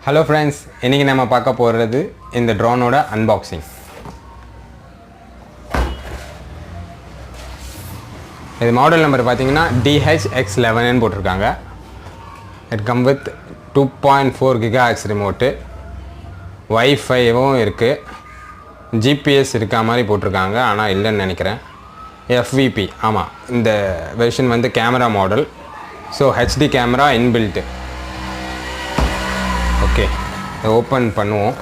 Hello friends, இன்னைக்கு நம்ம பார்க்க போறது இந்த ட்ரோனோட அன்பாக்சிங். இது மாடல் நம்பர் பாத்தீங்கன்னா DHX11 ன்னு போட்டுருக்காங்க. It come with 2.4 GHz remote. Wi-Fi-வும் இருக்கு. GPS இருக்க மாதிரி போட்டுருக்காங்க. ஆனா இல்லன்னு நினைக்கிறேன். FVP ஆமா. இந்த வெர்ஷன் வந்து camera model. So HD camera inbuilt. Okay open பண்ணுவோம்.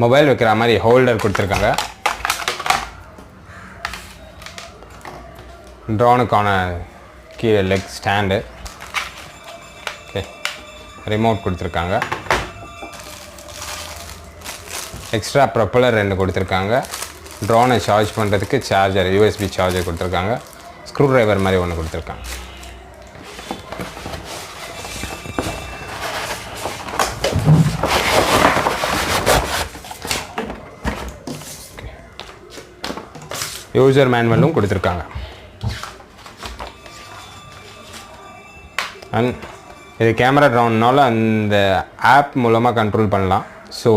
மொபைல் வைக்கிற மாதிரி ஹோல்டர் கொடுத்துருக்காங்க. ட்ரோனுக்கான கீழே லெக் ஸ்டாண்டு. ஓகே ரிமோட் கொடுத்துருக்காங்க. எக்ஸ்ட்ரா ப்ரொப்பலர் 2 கொடுத்துருக்காங்க. ட்ரோனை சார்ஜ் பண்ணுறதுக்கு சார்ஜர் USB சார்ஜர் கொடுத்துருக்காங்க. ஸ்க்ரூ டிரைவர் மாதிரி ஒன்று கொடுத்துருக்காங்க. யூசர் மேனுவலும் கொடுத்துருக்காங்க. அண்ட் இது கேமரா ட்ரோன்னால அந்த ஆப் மூலமாக கண்ட்ரோல் பண்ணலாம். ஸோ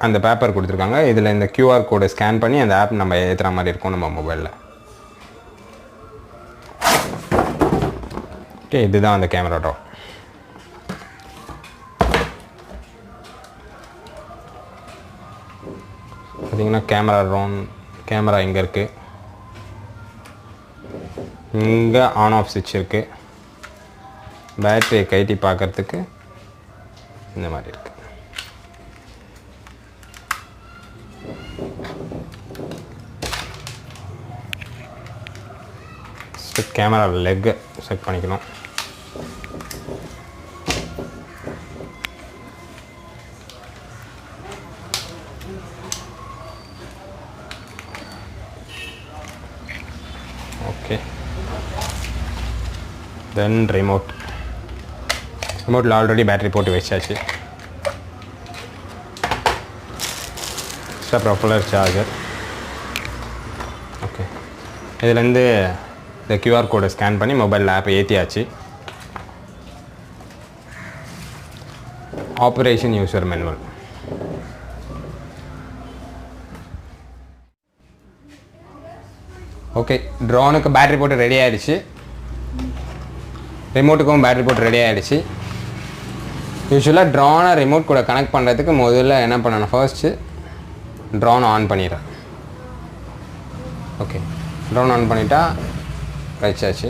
அந்த பேப்பர் கொடுத்துருக்காங்க. இதில் இந்த QR கோடை ஸ்கேன் பண்ணி அந்த ஆப் நம்ம ஏற்றுற மாதிரி இருக்கும் நம்ம மொபைலில். ஓகே இதுதான் அந்த கேமரா ட்ரோன். பார்த்தீங்கன்னா கேமரா இங்கே இருக்குது. இங்கே ஆன் ஆஃப் சுவிட்ச் இருக்குது. பேட்டரியை கைட்டி பார்க்குறதுக்கு இந்த மாதிரி இருக்குது. கேமரா லெக் செட் பண்ணிக்கணும். ஓகே தென் ரிமோட்டில் ஆல்ரெடி பேட்டரி போட்டு வச்சாச்சு. Extra propeller charger. ஓகே இதுலேருந்து இந்த QR கோடை ஸ்கேன் பண்ணி மொபைலில் ஆப்பை ஏற்றியாச்சு. Operation user manual. ஓகே ட்ரோனுக்கு பேட்டரி போட்டு ரெடி ஆகிடுச்சு. ரிமோட்டுக்கும் பேட்டரி போட்டு ரெடி ஆகிடுச்சு. யூஸ்வலாக ட்ரோனை ரிமோட் கூட கனெக்ட் பண்ணுறதுக்கு முதல்ல என்ன பண்ணணும், ஃபர்ஸ்ட்டு ட்ரோனை ஆன் பண்ணிடுறேன். ஓகே ட்ரோன் ஆன் பண்ணிட்டா வச்சாச்சு.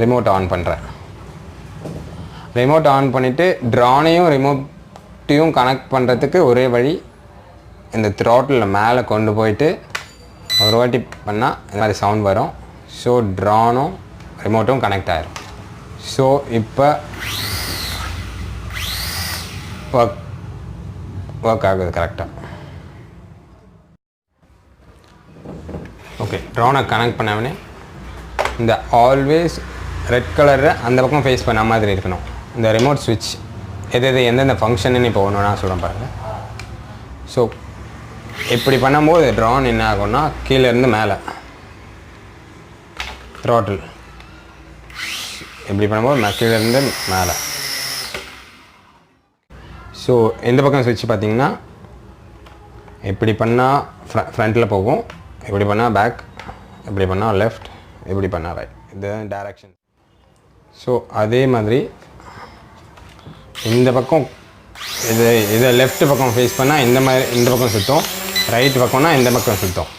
ரிமோட் ஆன் பண்ணுறேன். ரிமோட் ஆன் பண்ணிவிட்டு ட்ரோனையும் ரிமோட்டையும் கனெக்ட் பண்ணுறதுக்கு ஒரே வழி, இந்த த்ராட்டில் மேலே கொண்டு போயிட்டு ஒரு வாட்டி பண்ணால் இந்த மாதிரி சவுண்ட் வரும். ஸோ ட்ரோனும் ரிமோட்டும் கனெக்ட் ஆகிரும். ஸோ இப்போ ஒர்க் ஆகுது கரெக்டாக. ஓகே ட்ரோனை கனெக்ட் பண்ணவனே இந்த ஆல்வேஸ் ரெட் கலரில் அந்த பக்கம் ஃபேஸ் பண்ண மாதிரி இருக்கணும். இந்த ரிமோட் ஸ்விட்ச் எந்தெந்த ஃபங்க்ஷன்னு இப்போ ஒன்று நான் சொல்ல பாருங்கள். ஸோ இப்படி பண்ணும்போது ட்ரோன் என்ன ஆகும்னா கீழேருந்து மேலே த்ராட்டில் இப்படி பண்ணும்போது கீழேருந்து மேலே. ஸோ இந்த பக்கம் ஸ்விட்ச் பார்த்திங்கன்னா இப்படி பண்ணால் ஃப்ரண்ட்டில் போகும், இப்படி பண்ணால் பேக், இப்படி பண்ணால் லெஃப்ட், இப்படி பண்ணால் ரைட். இது டைரக்ஷன். ஸோ அதே மாதிரி இந்த பக்கம் இதை லெஃப்ட் பக்கம் ஃபேஸ் பண்ணால் இந்த பக்கம் சுற்றும், ரைட் பக்கம்னா இந்த பக்கம் சுற்றும்.